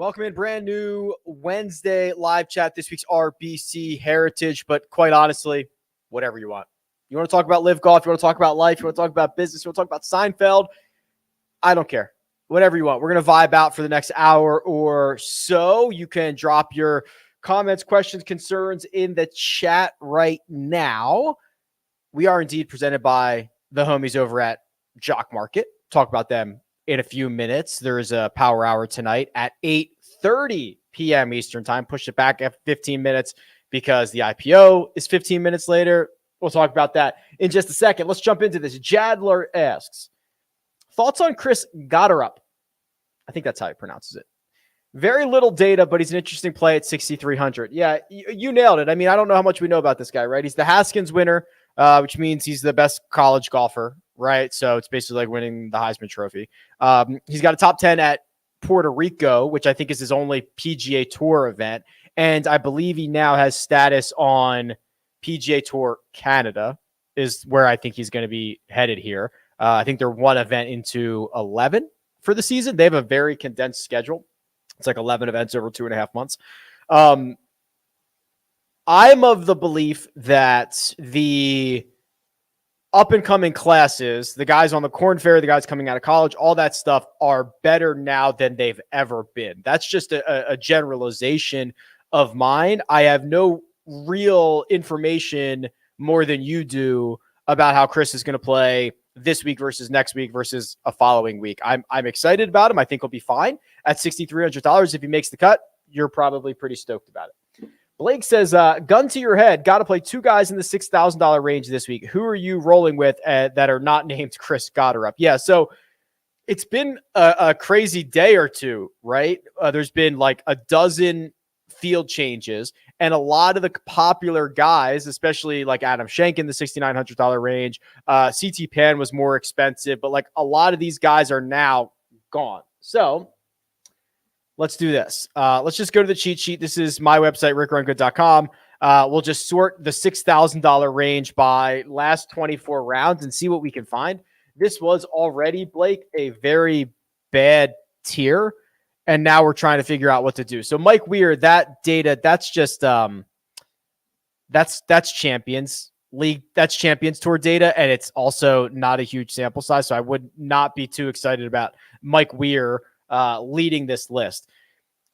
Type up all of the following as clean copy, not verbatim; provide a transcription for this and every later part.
Welcome in, brand new Wednesday live chat. This week's RBC Heritage, but quite honestly, whatever you want. You want to talk about live golf, you want to talk about life, you want to talk about business, you want to talk about Seinfeld, I don't care. Whatever you want. We're going to vibe out for the next hour or so. You can drop your comments, questions, concerns in the chat right now. We are indeed presented by the homies over at Jock Market. Talk about them in a few minutes. There is a power hour tonight at 8:30 p.m. Eastern time. Push it back at 15 minutes because the IPO is 15 minutes later. We'll talk about that in just a second. Let's jump into this. Jadler asks, thoughts on Chris Gotterup? I think that's how he pronounces it. Very little data, but he's an interesting play at 6,300. Yeah, you nailed it. I mean, I don't know how much we know about this guy, right? He's the Haskins winner, which means he's the best college golfer, right? So it's basically like winning the Heisman Trophy. He's got a top 10 at Puerto Rico, which I think is his only PGA Tour event. And I believe he now has status on PGA Tour Canada is where I think he's going to be headed here. I think they're one event into 11 for the season. They have a very condensed schedule. It's like 11 events over 2.5 months. I'm of the belief that the up-and-coming classes, the guys on the Corn Fair, the guys coming out of college, all that stuff are better now than they've ever been. That's just a generalization of mine. I have no real information more than you do about how Chris is going to play this week versus next week versus a following week. I'm excited about him. I think he'll be fine at $6,300. If he makes the cut, you're probably pretty stoked about it. Blake says, gun to your head, got to play two guys in the $6,000 range this week. Who are you rolling with that are not named Chris Gotterup? Yeah, so it's been a crazy day or two, right? There's been like a dozen field changes, and a lot of the popular guys, especially like Adam Schenk in the $6,900 range, CT Pan was more expensive, but like a lot of these guys are now gone. So let's do this. Let's just go to the cheat sheet. This is my website, RickRunGood.com. We'll just sort the $6,000 range by last 24 rounds and see what we can find. This was already, Blake, a very bad tier, and now we're trying to figure out what to do. So Mike Weir, that data, that's just that's Champions League, that's Champions Tour data, and it's also not a huge sample size. So I would not be too excited about Mike Weir leading this list.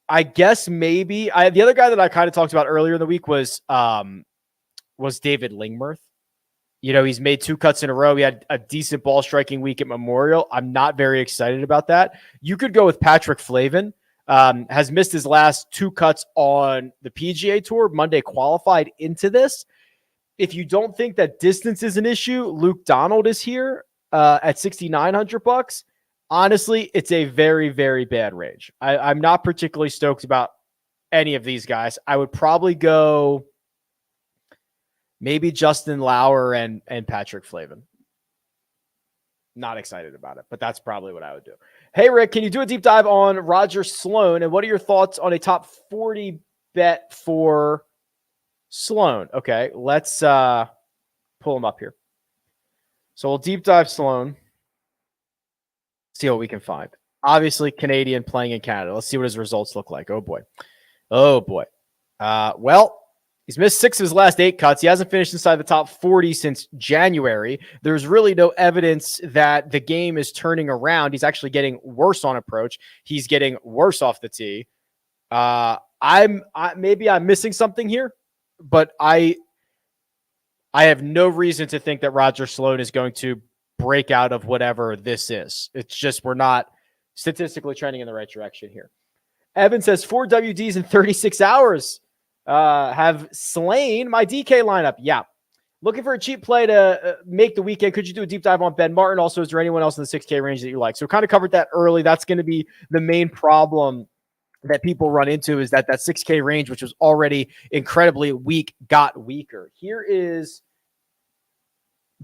I guess maybe the other guy that I kind of talked about earlier in the week was David Lingmerth. You know, he's made 2 cuts in a row. He had a decent ball striking week at Memorial. I'm not very excited about that. You could go with Patrick Flavin. Has missed his last 2 cuts on the PGA Tour. Monday qualified into this. If you don't think that distance is an issue, Luke Donald is here at $6,900. Honestly, it's a very, very bad range. I'm not particularly stoked about any of these guys. I would probably go maybe Justin Lauer and Patrick Flavin. Not excited about it, but that's probably what I would do. Hey, Rick, can you do a deep dive on Roger Sloan? And what are your thoughts on a top 40 bet for Sloan? Okay, let's pull him up here. So we'll deep dive Sloan. See what we can find. Obviously, Canadian playing in Canada. Let's see what his results look like. Oh, boy. Oh, boy. Well, he's missed 6 of his last 8 cuts. He hasn't finished inside the top 40 since January. There's really no evidence that the game is turning around. He's actually getting worse on approach. He's getting worse off the tee. Maybe I'm missing something here, but I have no reason to think that Roger Sloan is going to break out of whatever this is. It's just we're not statistically trending in the right direction here. Evan says 4 WDs in 36 hours have slain my DK lineup. Yeah. Looking for a cheap play to make the weekend. Could you do a deep dive on Ben Martin? Also, is there anyone else in the 6K range that you like? So kind of covered that early. That's going to be the main problem that people run into, is that 6K range, which was already incredibly weak, got weaker. Here is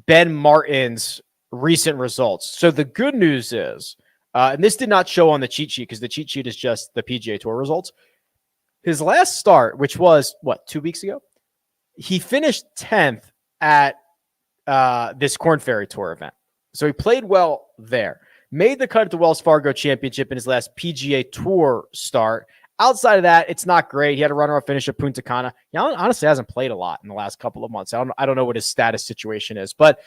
Ben Martin's recent results. So the good news is, and this did not show on the cheat sheet because the cheat sheet is just the PGA Tour results. His last start, which was 2 weeks ago, he finished 10th at this Corn Ferry Tour event. So he played well there. made the cut at the Wells Fargo Championship in his last PGA Tour start. Outside of that, it's not great. He had a runner-up finish at Punta Cana. He honestly hasn't played a lot in the last couple of months. I don't know what his status situation is, but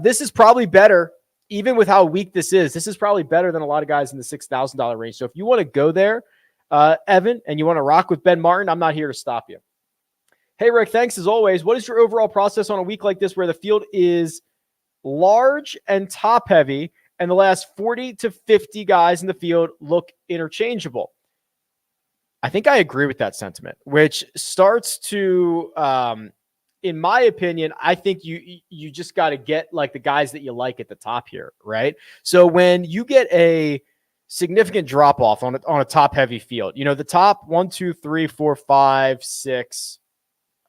this is probably better, even with how weak this is. This is probably better than a lot of guys in the $6,000 range. So if you want to go there, Evan, and you want to rock with Ben Martin, I'm not here to stop you. Hey, Rick, thanks as always. What is your overall process on a week like this where the field is large and top-heavy, and the last 40 to 50 guys in the field look interchangeable? I think I agree with that sentiment, which starts to, in my opinion, I think you just got to get like the guys that you like at the top here, right? So when you get a significant drop off on a top heavy field, the top 1, 2, 3, 4, 5, 6,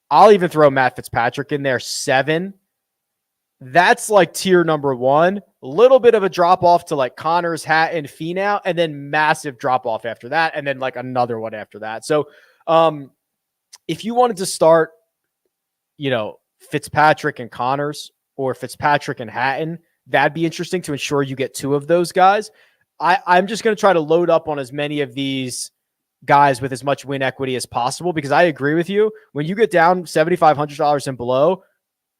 I'll even throw Matt Fitzpatrick in there, 7. That's like tier number 1. A little bit of a drop off to like Connors, Hatton, Finau, and then massive drop off after that, and then like another one after that. So if you wanted to start, Fitzpatrick and Connors or Fitzpatrick and Hatton, that'd be interesting to ensure you get 2 of those guys. I'm just going to try to load up on as many of these guys with as much win equity as possible, because I agree with you. When you get down $7,500 and below,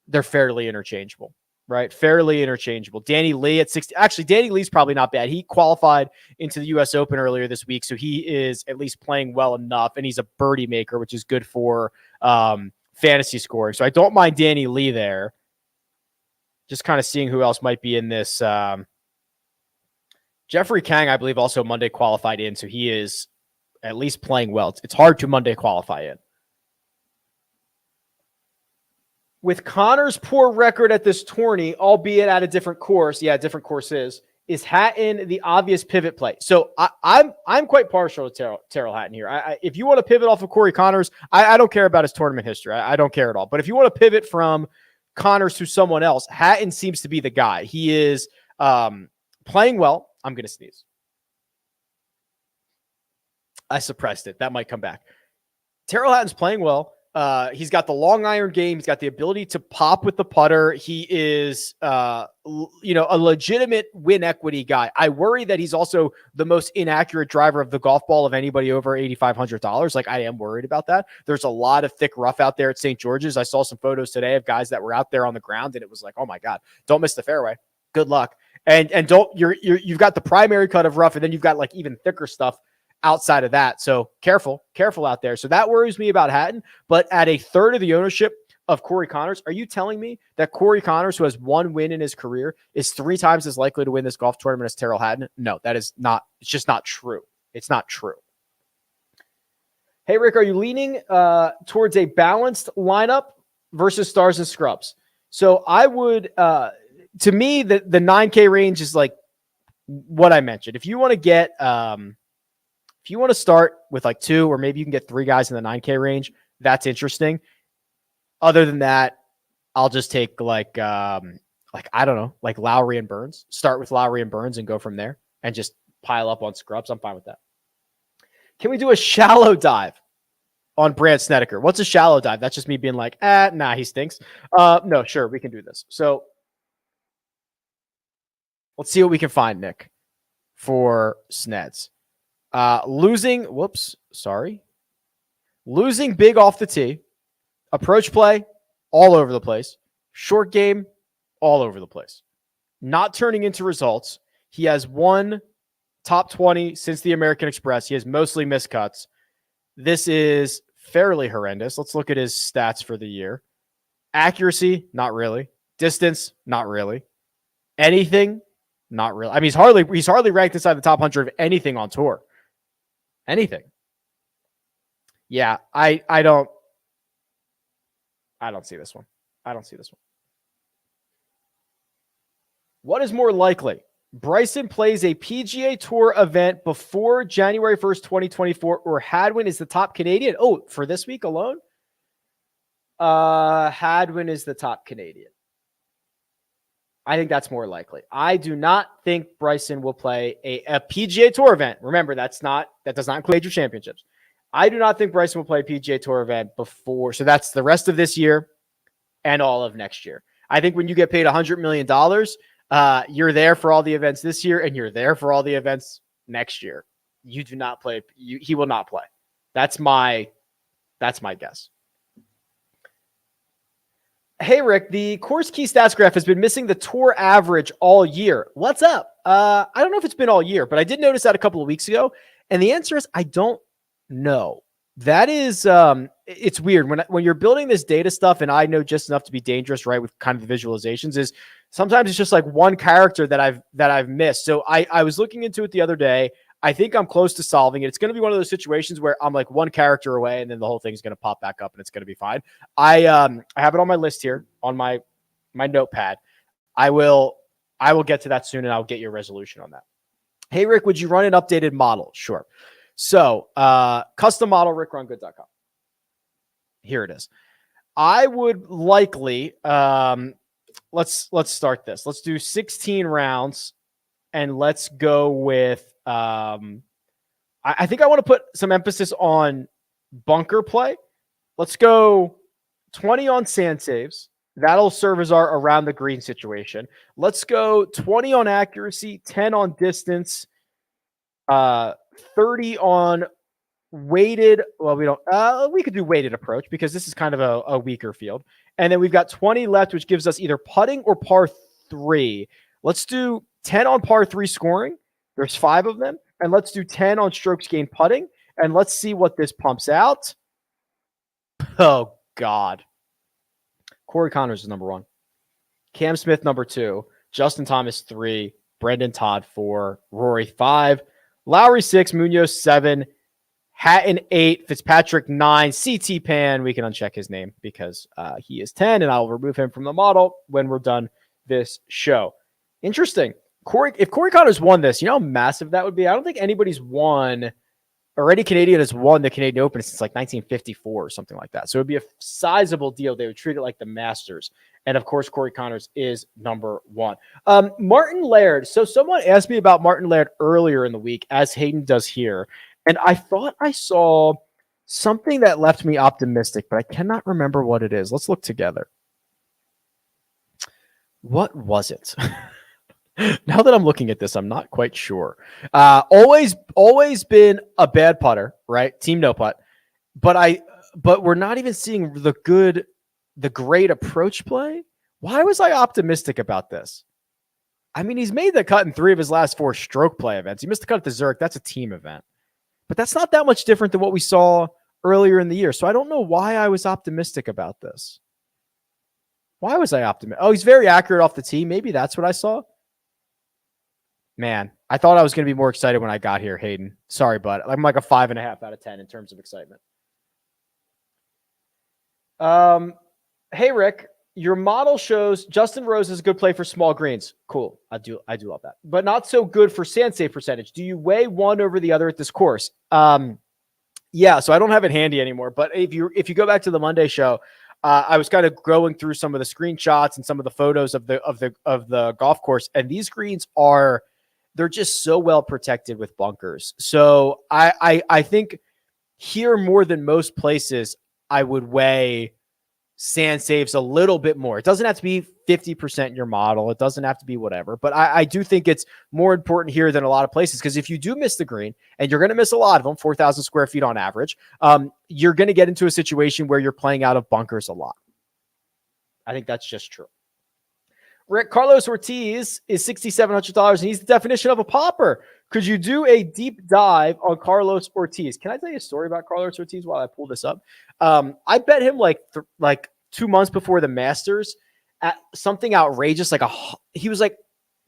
they're fairly interchangeable, right? Fairly interchangeable. Danny Lee at 60. Actually, Danny Lee's probably not bad. He qualified into the U.S. Open earlier this week, so he is at least playing well enough, and he's a birdie maker, which is good for fantasy scoring. So I don't mind Danny Lee there. Just kind of seeing who else might be in this. Jeffrey Kang, I believe, also Monday qualified in, so he is at least playing well. It's hard to Monday qualify in. With Connor's poor record at this tourney, albeit at a different course, different course is Hatton the obvious pivot play? So I'm quite partial to Tyrrell Hatton here. If you want to pivot off of Corey Connors, I don't care about his tournament history. I don't care at all. But if you want to pivot from Connors to someone else, Hatton seems to be the guy. He is playing well. I'm going to sneeze. I suppressed it. That might come back. Tyrrell Hatton's playing well. He's got the long iron game. He's got the ability to pop with the putter. He is, a legitimate win equity guy. I worry that he's also the most inaccurate driver of the golf ball of anybody over $8,500. Like, I am worried about that. There's a lot of thick rough out there at St. George's. I saw some photos today of guys that were out there on the ground, and it was like, oh my God, don't miss the fairway. Good luck. And you've got the primary cut of rough, and then you've got like even thicker stuff outside of that. So careful out there. So that worries me about Hatton. But at a third of the ownership of Corey Connors, are you telling me that Corey Connors, who has 1 win in his career, is 3 times as likely to win this golf tournament as Tyrrell Hatton? No, that is not. It's just not true. It's not true. Hey, Rick, are you leaning towards a balanced lineup versus stars and scrubs? So I would, to me, the 9K range is like what I mentioned. If you want to get, if you want to start with like 2, or maybe you can get 3 guys in the 9K range, that's interesting. Other than that, I'll just take like I don't know, like Lowry and Burns. Start with Lowry and Burns and go from there and just pile up on scrubs. I'm fine with that. Can we do a shallow dive on Brandt Snedeker? What's a shallow dive? That's just me being like, nah, he stinks. No, sure, we can do this. So let's see what we can find, Nick, for Sneds. Losing big off the tee, approach play, all over the place, short game, all over the place, not turning into results. He has 1 top 20 since the American Express. He has mostly missed cuts. This is fairly horrendous. Let's look at his stats for the year. Accuracy, not really. Distance, not really. Anything, not really. I mean, he's hardly ranked inside the top 100 of anything on tour. Anything. Yeah, I don't see this one. I don't see this one. What is more likely? Bryson plays a PGA Tour event before January 1st, 2024, or Hadwin is the top Canadian? Oh, for this week alone? Hadwin is the top Canadian. I think that's more likely. I do not think Bryson will play a PGA Tour event. Remember, that does not include major championships. I do not think Bryson will play a PGA Tour event before. So that's the rest of this year and all of next year. I think when you get paid $100 million, You're there for all the events this year, and you're there for all the events next year. You do not play. He will not play. That's my guess. Hey, Rick, the course key stats graph has been missing the tour average all year. What's up? I don't know if it's been all year, but I did notice that a couple of weeks ago. And the answer is I don't know. That is, it's weird when you're building this data stuff, and I know just enough to be dangerous, right? With kind of the visualizations, is sometimes it's just like one character that I've missed. So I was looking into it the other day. I think I'm close to solving it. It's going to be one of those situations where I'm like one character away, and then the whole thing's going to pop back up, and it's going to be fine. I have it on my list here on my notepad. I will get to that soon, and I'll get your resolution on that. Hey, Rick, would you run an updated model? Sure. So custom model, RickRunGood.com. Here it is. I would likely let's start this. Let's do 16 rounds, and let's go with I think I want to put some emphasis on bunker play. Let's go 20 on sand saves. That'll serve as our around the green situation. Let's go 20 on accuracy, 10 on distance, 30 on weighted. Well, we could do weighted approach because this is kind of a weaker field. And then we've got 20 left, which gives us either putting or par 3. Let's do 10 on par 3 scoring. There's 5 of them. And let's do 10 on strokes gained putting. And let's see what this pumps out. Oh, God. Corey Connors is number 1. Cam Smith, number 2. Justin Thomas, 3. Brendan Todd, 4. Rory, 5. Lowry, 6. Munoz, 7. Hatton, 8. Fitzpatrick, 9. CT Pan, we can uncheck his name because he is 10, and I'll remove him from the model when we're done this show. Interesting. If Corey Connors won this, you know how massive that would be? I don't think anybody's won, or any Canadian has won the Canadian Open since like 1954 or something like that. So it would be a sizable deal. They would treat it like the Masters. And of course, Corey Connors is number 1. Martin Laird. So someone asked me about Martin Laird earlier in the week, as Hayden does here. And I thought I saw something that left me optimistic, but I cannot remember what it is. Let's look together. What was it? Now that I'm looking at this, I'm not quite sure. Always been a bad putter, right? Team no putt. But we're not even seeing the great approach play. Why was I optimistic about this? I mean, he's made the cut in 3 of his last 4 stroke play events. He missed the cut at the Zurich. That's a team event. But that's not that much different than what we saw earlier in the year. So I don't know why I was optimistic about this. Why was I optimistic? Oh, he's very accurate off the tee. Maybe that's what I saw. Man, I thought I was going to be more excited when I got here, Hayden. Sorry, bud. I'm like a 5.5 out of 10 in terms of excitement. Hey, Rick, your model shows Justin Rose is a good play for small greens. Cool. I do love that. But not so good for sand save percentage. Do you weigh one over the other at this course? Yeah, so I don't have it handy anymore. But if you go back to the Monday show, I was kind of going through some of the screenshots and some of the photos of the golf course, and these greens they're just so well protected with bunkers. So I think here more than most places, I would weigh sand saves a little bit more. It doesn't have to be 50% in your model. It doesn't have to be whatever. But I do think it's more important here than a lot of places, because if you do miss the green, and you're going to miss a lot of them, 4,000 square feet on average, you're going to get into a situation where you're playing out of bunkers a lot. I think that's just true. Rick, Carlos Ortiz is $6,700, and he's the definition of a popper. Could you do a deep dive on Carlos Ortiz? Can I tell you a story about Carlos Ortiz while I pull this up? I bet him like 2 months before the Masters at something outrageous, he was like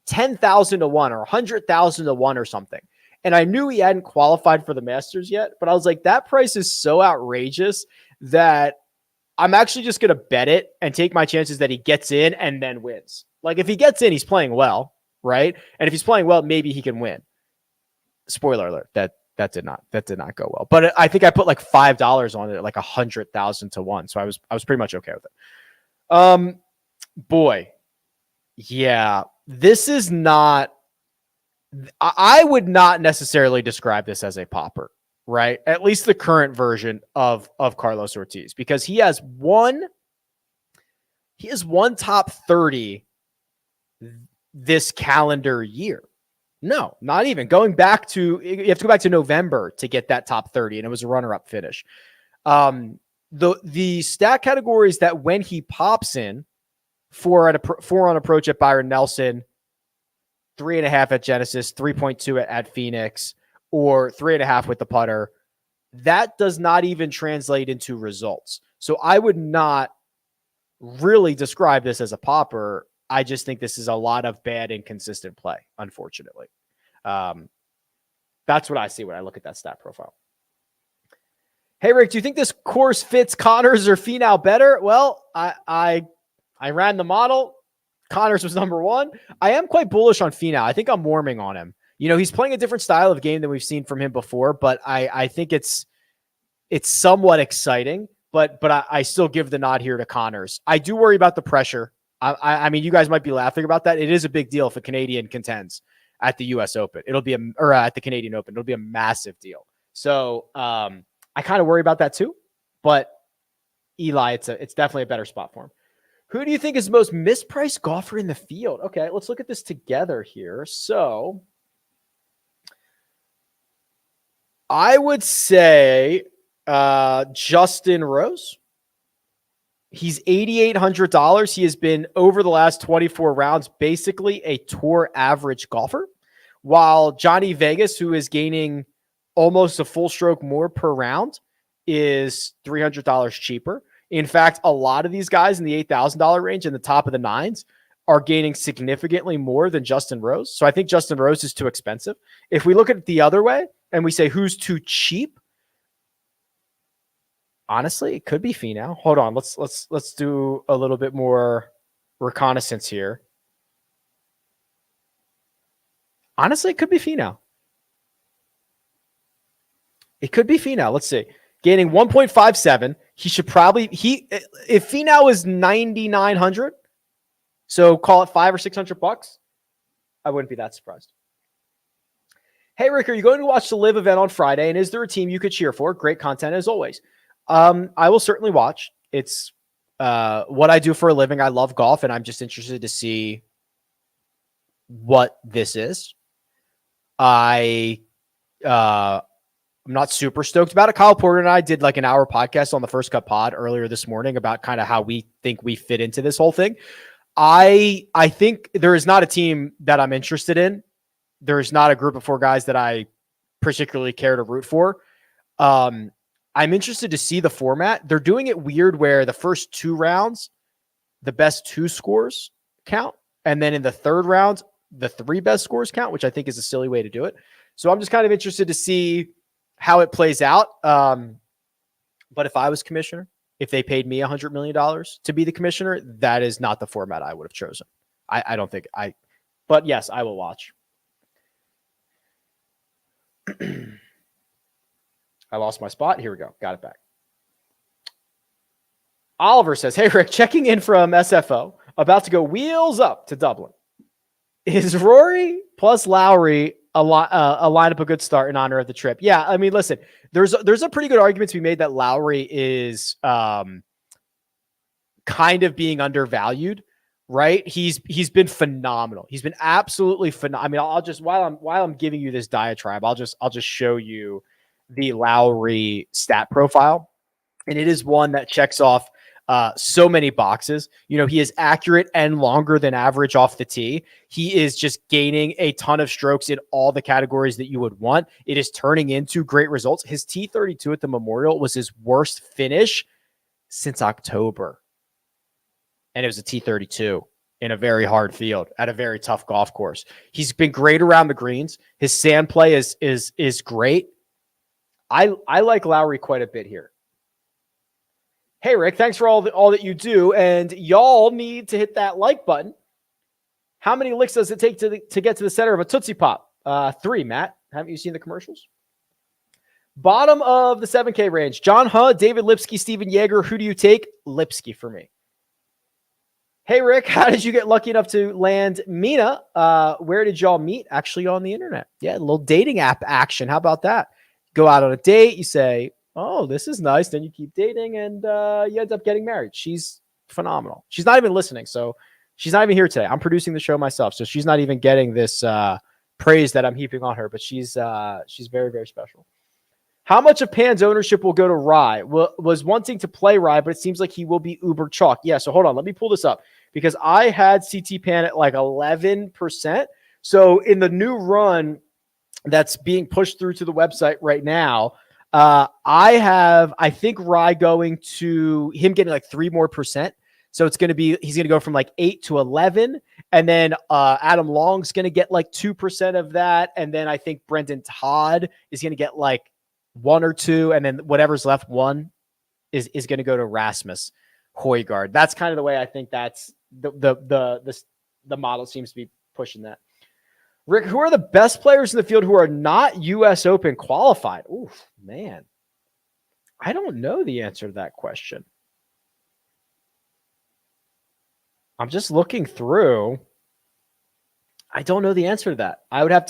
10,000 to 1 or 100,000 to 1 or something. And I knew he hadn't qualified for the Masters yet, but I was like, that price is so outrageous that I'm actually just going to bet it and take my chances that he gets in and then wins. Like, if he gets in, he's playing well, right? And if he's playing well, maybe he can win. Spoiler alert, that did not go well. But I think I put like $5 on it at like 100,000 to 1. So I was pretty much okay with it. Boy, yeah, this is not. I would not necessarily describe this as a popper, right? At least the current version of Carlos Ortiz, because he has one top 30 this calendar year. No, not even. You have to go back to November to get that top 30, and it was a runner-up finish. The stat categories that when he pops in, 4 on approach at Byron Nelson, 3.5 at Genesis, 3.2 at Phoenix, or 3.5 with the putter, that does not even translate into results. So I would not really describe this as a popper. I just think this is a lot of bad, inconsistent play, unfortunately. That's what I see when I look at that stat profile. Hey, Rick, do you think this course fits Connors or Finau better? Well, I ran the model. Connors was number 1. I am quite bullish on Finau. I think I'm warming on him. He's playing a different style of game than we've seen from him before, but I think it's somewhat exciting, but I still give the nod here to Connors. I do worry about the pressure. I mean, you guys might be laughing about that. It is a big deal if a Canadian contends at the US Open. Or at the Canadian Open. It'll be a massive deal. So I kind of worry about that too, but Eli, it's definitely a better spot for him. Who do you think is the most mispriced golfer in the field? Okay, let's look at this together here. So I would say Justin Rose. He's $8,800. He has been, over the last 24 rounds, basically a tour average golfer, while Johnny Vegas, who is gaining almost a full stroke more per round, is $300 cheaper. In fact, a lot of these guys in the $8,000 range in the top of the nines are gaining significantly more than Justin Rose. So I think Justin Rose is too expensive. If we look at it the other way and we say who's too cheap, honestly, it could be Finau. Hold on, let's do a little bit more reconnaissance here. Honestly, it could be Finau. It could be Finau. Let's see. Gaining 1.57. He should probably if Finau is 9,900, so call it $500 or $600, I wouldn't be that surprised. Hey, Rick, are you going to watch the Live event on Friday? And is there a team you could cheer for? Great content as always. I will certainly watch. It's what I do for a living. I love golf, and I'm just interested to see what this is. I'm not super stoked about it. Kyle Porter and I did like an hour podcast on the First Cut Pod earlier this morning about kind of how we think we fit into this whole thing. I think there is not a team that I'm interested in. There's not a group of 4 guys that I particularly care to root for. I'm interested to see the format. They're doing it weird where the first 2 rounds, the best 2 scores count. And then in the 3rd round, the 3 best scores count, which I think is a silly way to do it. So I'm just kind of interested to see how it plays out. But if I was commissioner, if they paid me $100 million to be the commissioner, that is not the format I would have chosen. I don't think but yes, I will watch. I lost my spot. Here we go. Got it back. Oliver says, hey, Rick, checking in from SFO, about to go wheels up to Dublin. Is Rory plus Lowry a lineup a good start in honor of the trip? Yeah, I mean, listen, there's a pretty good argument to be made that Lowry is kind of being undervalued, right? He's been phenomenal. He's been absolutely phenomenal. I mean, I'll just while I'm giving you this diatribe, I'll just show you the Lowry stat profile, and it is one that checks off so many boxes. He is accurate and longer than average off the tee. He is just gaining a ton of strokes in all the categories that you would want. It is turning into great results. His T32 at the Memorial was his worst finish since October. And it was a T32 in a very hard field at a very tough golf course. He's been great around the greens. His sand play is great. I like Lowry quite a bit here. Hey, Rick, thanks for all that you do. And y'all need to hit that like button. How many licks does it take to get to the center of a Tootsie Pop? 3, Matt. Haven't you seen the commercials? Bottom of the 7K range. John Huh, David Lipsky, Steven Yeager. Who do you take? Lipsky for me. Hey, Rick, how did you get lucky enough to land Mina? Where did y'all meet? Actually on the internet. Yeah, a little dating app action. How about that? Go out on a date. You say, oh, this is nice. Then you keep dating and you end up getting married. She's phenomenal. She's not even listening, so She's not even here today. I'm producing the show myself, so she's not even getting this praise that I'm heaping on her, but she's very, very special. How much of Pan's ownership will go to Rye? Was wanting to play Rye, but it seems like he will be uber chalk. Yeah, so hold on. Let me pull this up because I had CT Pan at like 11%. So in the new run that's being pushed through to the website right now, I think Rye going to him getting like 3% more. So he's going to go from like 8 to 11. And then Adam Long's going to get like 2% of that. And then I think Brendan Todd is going to get like 1 or 2. And then whatever's left, 1 is going to go to Rasmus Højgaard. That's kind of the way I think that's the model seems to be pushing that. Rick, who are the best players in the field who are not U.S. Open qualified? Oof, man. I don't know the answer to that question. I'm just looking through. I don't know the answer to that. I would have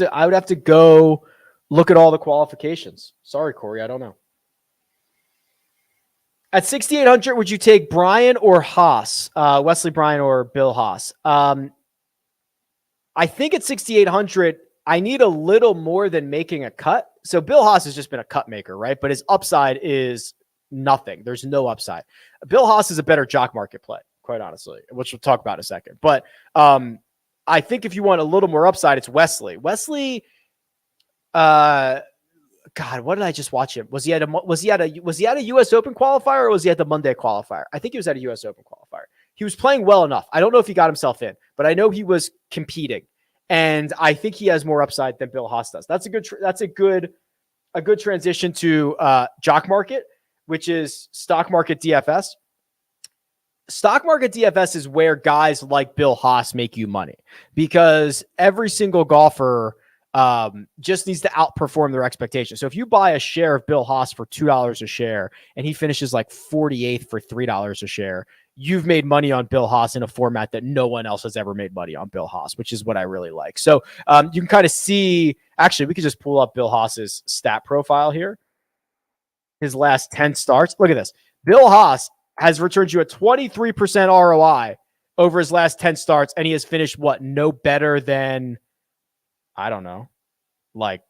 to go look at all the qualifications. Sorry, Corey, I don't know. At 6,800, would you take Bryan or Haas? Wesley Bryan or Bill Haas? I think at 6,800, I need a little more than making a cut. So Bill Haas has just been a cut maker, right? But his upside is nothing. There's no upside. Bill Haas is a better jock market play, quite honestly, which we'll talk about in a second. But I think if you want a little more upside, it's Wesley. Wesley, God, what did I just watch him? Was he at a U.S. Open qualifier or was he at the Monday qualifier? I think he was at a U.S. Open qualifier. He was playing well enough. I don't know if he got himself in, but I know he was competing, and I think he has more upside than Bill Haas does. That's a good transition to jock market, which is stock market DFS. Stock market DFS is where guys like Bill Haas make you money because every single golfer just needs to outperform their expectations. So if you buy a share of Bill Haas for $2 a share and he finishes like 48th for $3 a share, you've made money on Bill Haas in a format that no one else has ever made money on Bill Haas, which is what I really like. So you can kind of see, actually, we could just pull up Bill Haas's stat profile here. His last 10 starts. Look at this. Bill Haas has returned you a 23% ROI over his last 10 starts, and he has finished no better than, I don't know, like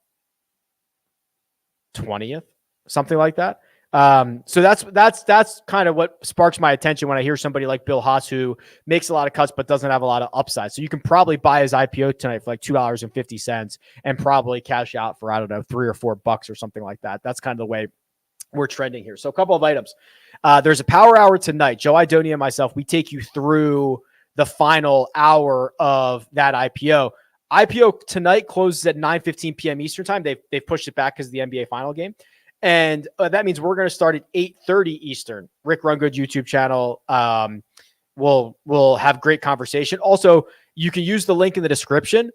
20th, something like that. So that's kind of what sparks my attention when I hear somebody like Bill Haas who makes a lot of cuts but doesn't have a lot of upside. So you can probably buy his IPO tonight for like $2.50 and probably cash out for, I don't know, $3 or $4 or something like that. That's kind of the way we're trending here. So a couple of items. There's a power hour tonight. Joe Idonia and myself, we take you through the final hour of that IPO. IPO tonight closes at 9:15 p.m. Eastern time. They've pushed it back because of the NBA final game. And that means we're going to start at 8:30 Eastern. Rick Run Good YouTube channel. We'll have great conversation. Also, you can use the link in the description.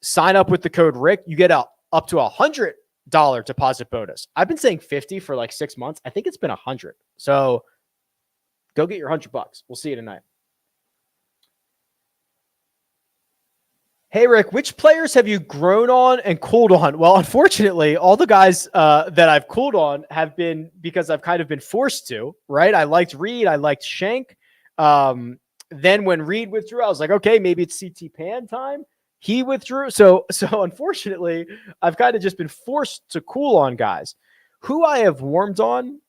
Sign up with the code Rick. You get up to $100 deposit bonus. I've been saying 50 for like 6 months. I think it's been 100. So go get your $100. We'll see you tonight. Hey, Rick, which players have you grown on and cooled on? Well, unfortunately, all the guys that I've cooled on have been because I've kind of been forced to, right? I liked Reed. I liked Shank. Then when Reed withdrew, I was like, okay, maybe it's CT Pan time. He withdrew. So unfortunately, I've kind of just been forced to cool on guys. Who I have warmed on,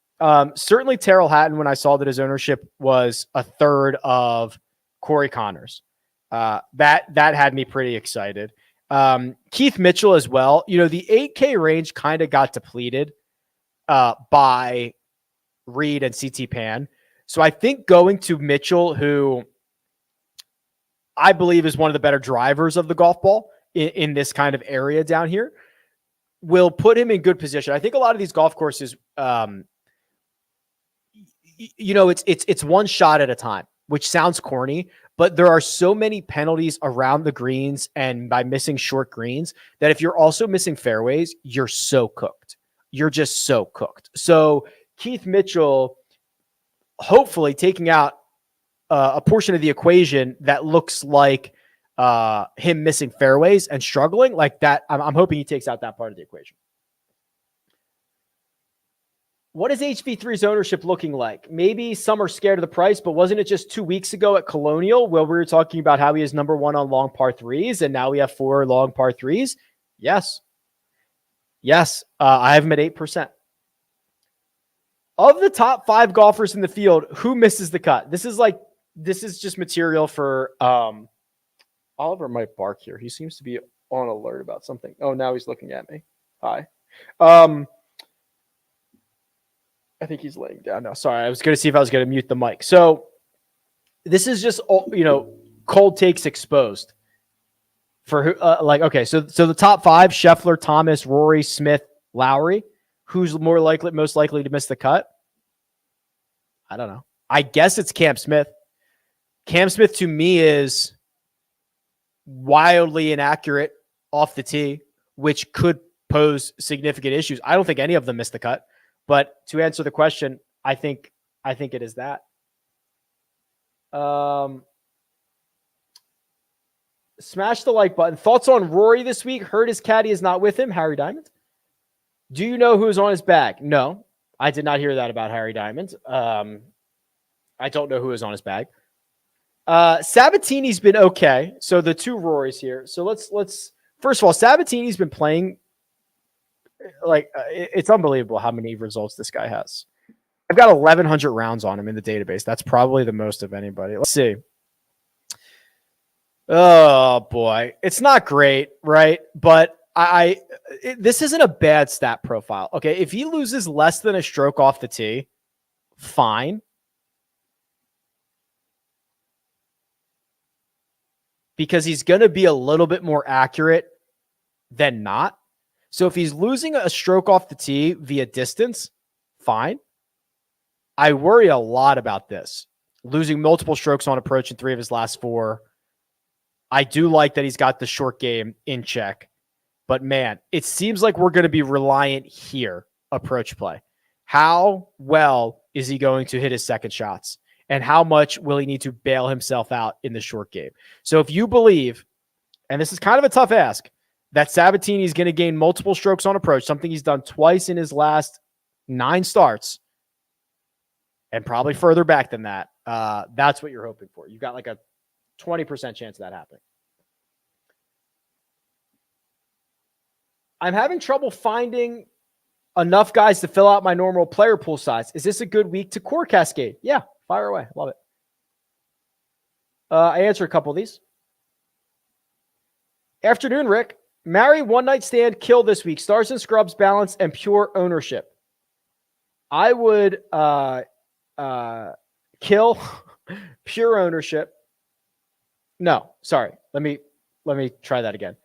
certainly Terrell Hatton when I saw that his ownership was a third of Corey Connors. That had me pretty excited. Keith Mitchell as well. You know, the 8K range kind of got depleted by Reed and CT Pan. So I think going to Mitchell, who I believe is one of the better drivers of the golf ball in this kind of area down here, will put him in good position. I think a lot of these golf courses, it's one shot at a time, which sounds corny, but there are so many penalties around the greens and by missing short greens that if you're also missing fairways, you're so cooked. You're just so cooked. So Keith Mitchell, hopefully taking out a portion of the equation that looks like him missing fairways and struggling like that. I'm hoping he takes out that part of the equation. What is HV3's ownership looking like? Maybe some are scared of the price, but wasn't it just 2 weeks ago at Colonial where we were talking about how he is number one on long par threes, and now we have 4 long par threes? Yes. Yes. I have him at 8%. Of the top 5 golfers in the field, who misses the cut? This is just material for Oliver might bark here. He seems to be on alert about something. Oh, now he's looking at me. Hi. I think he's laying down now. Sorry, I was going to see if I was going to mute the mic. So this is just, cold takes exposed for who, okay. So the top 5, Scheffler, Thomas, Rory, Smith, Lowry. Who's most likely to miss the cut? I don't know. I guess it's Cam Smith. Cam Smith to me is wildly inaccurate off the tee, which could pose significant issues. I don't think any of them missed the cut, but to answer the question, I think it is that. Smash the like button. Thoughts on Rory this week? Heard his caddy is not with him. Harry Diamond. Do you know who's on his bag? No, I did not hear that about Harry Diamond. I don't know who is on his bag. Sabatini's been okay. So the 2 Rorys here. So let's first of all, Sabatini's been playing it's unbelievable how many results this guy has. I've got 1,100 rounds on him in the database. That's probably the most of anybody. Let's see. Oh boy, it's not great, right? But this isn't a bad stat profile. Okay, if he loses less than a stroke off the tee, fine. Because he's going to be a little bit more accurate than not. So if he's losing a stroke off the tee via distance, fine. I worry a lot about this. Losing multiple strokes on approach in 3 of his last 4. I do like that he's got the short game in check. But man, it seems like we're going to be reliant here, approach play. How well is he going to hit his second shots? And how much will he need to bail himself out in the short game? So if you believe, and this is kind of a tough ask, that Sabatini is going to gain multiple strokes on approach, something he's done twice in his last 9 starts, and probably further back than that, that's what you're hoping for. You've got like a 20% chance of that happening. I'm having trouble finding enough guys to fill out my normal player pool size. Is this a good week to core cascade? Yeah, fire away. Love it. I answer a couple of these. Afternoon, Rick. Marry, one night stand, kill this week. Stars and scrubs, balance, and pure ownership. I would kill pure ownership. No, sorry. Let me try that again.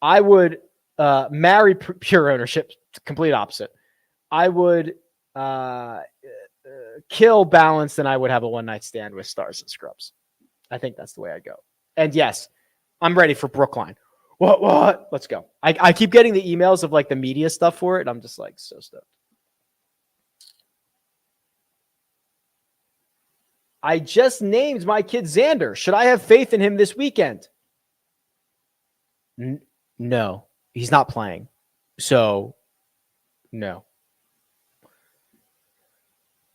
I would marry pure ownership. Complete opposite. I would kill balance, and I would have a one night stand with stars and scrubs. I think that's the way I go. And yes, I'm ready for Brookline. What? Let's go. I keep getting the emails of like the media stuff for it. And I'm just like so stoked. I just named my kid Xander. Should I have faith in him this weekend? No, he's not playing. So no.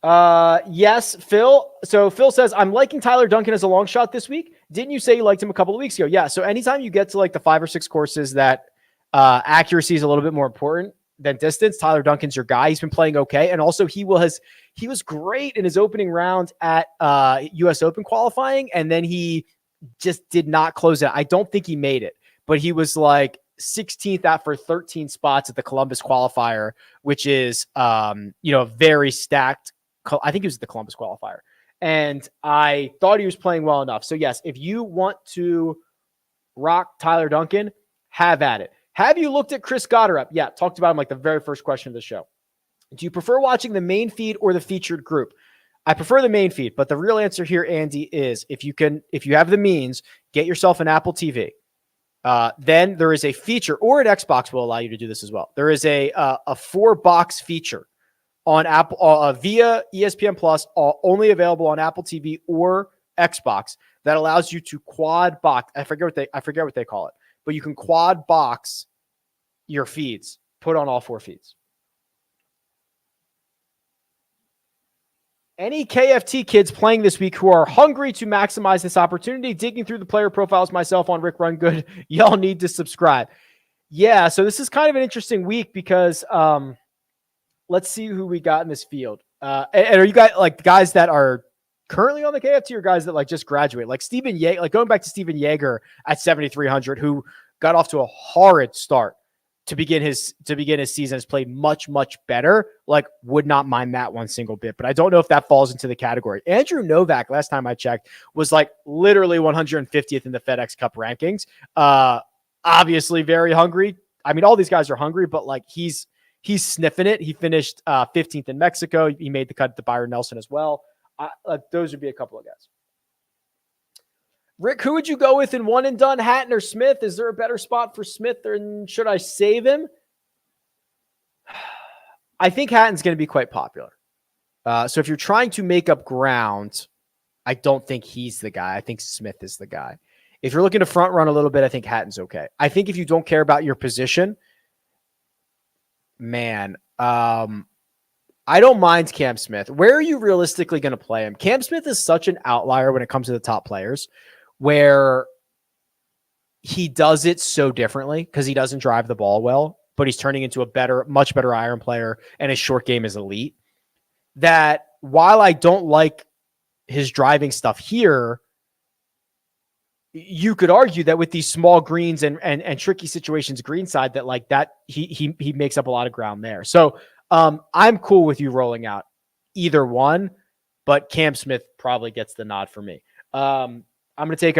Yes, Phil. So Phil says, I'm liking Tyler Duncan as a long shot this week. Didn't you say you liked him a couple of weeks ago? Yeah. So anytime you get to like the 5 or 6 courses that accuracy is a little bit more important than distance, Tyler Duncan's your guy. He's been playing okay. And also he was great in his opening round at US Open qualifying. And then he just did not close it. I don't think he made it, but he was like 16th out for 13 spots at the Columbus qualifier, which is, very stacked. I think he was at the Columbus qualifier. And I thought he was playing well enough. So yes, if you want to rock Tyler Duncan, have at it. Have you looked at Chris Gotterup? Yeah, talked about him like the very first question of the show. Do you prefer watching the main feed or the featured group? I prefer the main feed, but the real answer here, Andy, is if you have the means, get yourself an Apple TV. Then there is a feature, or an Xbox will allow you to do this as well. There is a 4-box feature on Apple via ESPN Plus, only available on Apple TV or Xbox, that allows you to quad box. I forget what they call it, but you can quad box your feeds, put on all 4 feeds. Any KFT kids playing this week who are hungry to maximize this opportunity, digging through the player profiles myself on Rick Run Good, y'all need to subscribe. Yeah, so this is kind of an interesting week because let's see who we got in this field. And are you guys like guys that are currently on the KFT or guys that like just graduate? Like Steven Yeager, like going back to Steven Yeager at 7,300, who got off to a horrid start to begin his season, has played much, much better. Like, would not mind that one single bit, but I don't know if that falls into the category. Andrew Novak, last time I checked, was like literally 150th in the FedEx Cup rankings. Obviously very hungry. I mean, all these guys are hungry, but like he's sniffing it. He finished 15th in Mexico. He made the cut to Byron Nelson as well. Those would be a couple of guys. Rick, who would you go with in one and done, Hatton or Smith? Is there a better spot for Smith, or should I save him? I think Hatton's going to be quite popular. So if you're trying to make up ground, I don't think he's the guy. I think Smith is the guy. If you're looking to front run a little bit, I think Hatton's okay. I think if you don't care about your position, man, I don't mind Cam Smith. Where are you realistically going to play him? Cam Smith is such an outlier when it comes to the top players, where he does it so differently because he doesn't drive the ball well, but he's turning into a much better iron player, and his short game is elite. That while I don't like his driving stuff here, you could argue that with these small greens and tricky situations, greenside, that like that he makes up a lot of ground there. So I'm cool with you rolling out either one, but Cam Smith probably gets the nod for me. I'm going to take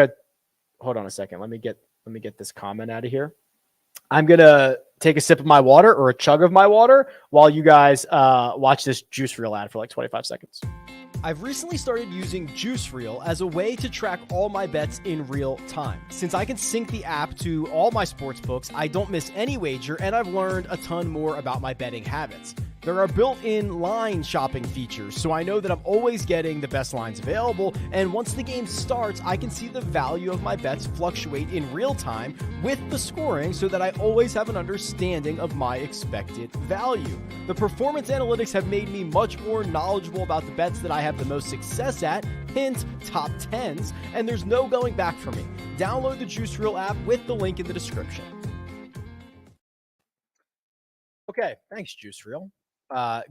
hold on a second. Let me get this comment out of here. I'm going to take a sip of my water, or a chug of my water, while you guys watch this juice reel ad for like 25 seconds. I've recently started using Juice Reel as a way to track all my bets in real time. Since I can sync the app to all my sports books, I don't miss any wager, and I've learned a ton more about my betting habits. There are built-in line shopping features, so I know that I'm always getting the best lines available, and once the game starts, I can see the value of my bets fluctuate in real time with the scoring, so that I always have an understanding of my expected value. The performance analytics have made me much more knowledgeable about the bets that I have the most success at, hint, top 10s, and there's no going back for me. Download the Juice Reel app with the link in the description. Okay, thanks, Juice Reel.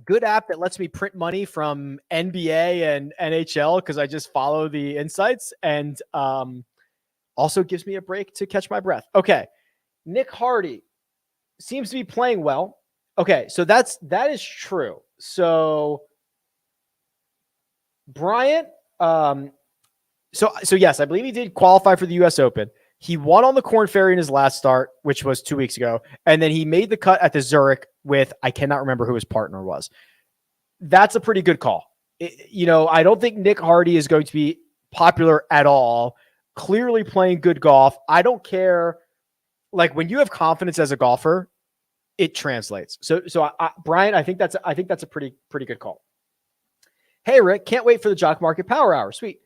Good app that lets me print money from NBA and NHL because I just follow the insights, and also gives me a break to catch my breath. Okay, Nick Hardy seems to be playing well. Okay, so that is true. So Bryant, so yes, I believe he did qualify for the U.S. Open. He won on the Corn Ferry in his last start, which was 2 weeks ago. And then he made the cut at the Zurich with, I cannot remember who his partner was. That's a pretty good call. I don't think Nick Hardy is going to be popular at all. Clearly playing good golf. I don't care. Like, when you have confidence as a golfer, it translates. So Brian, I think that's a pretty good call. Hey, Rick, can't wait for the Jock Market Power Hour. Sweet.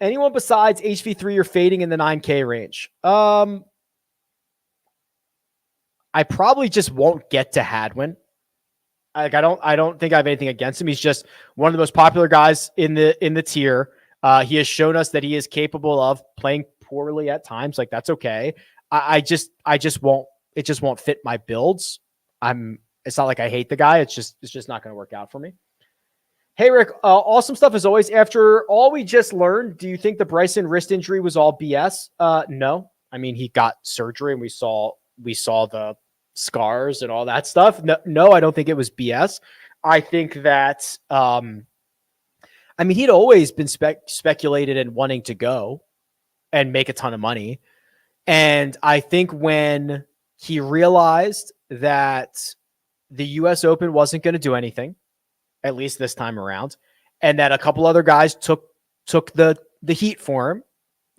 Anyone besides HV3 you're fading in the 9K range? I probably just won't get to Hadwin. Like, I don't think I have anything against him. He's just one of the most popular guys in the tier. He has shown us that he is capable of playing poorly at times. Like, that's okay. I just won't. It just won't fit my builds. It's not like I hate the guy. It's just not going to work out for me. Hey, Rick, awesome stuff as always. After all we just learned, do you think the Bryson wrist injury was all BS? No. I mean, he got surgery and we saw the scars and all that stuff. No, I don't think it was BS. I think that, he'd always been speculated and wanting to go and make a ton of money. And I think when he realized that the U.S. Open wasn't going to do anything, at least this time around, and that a couple other guys took the heat for him,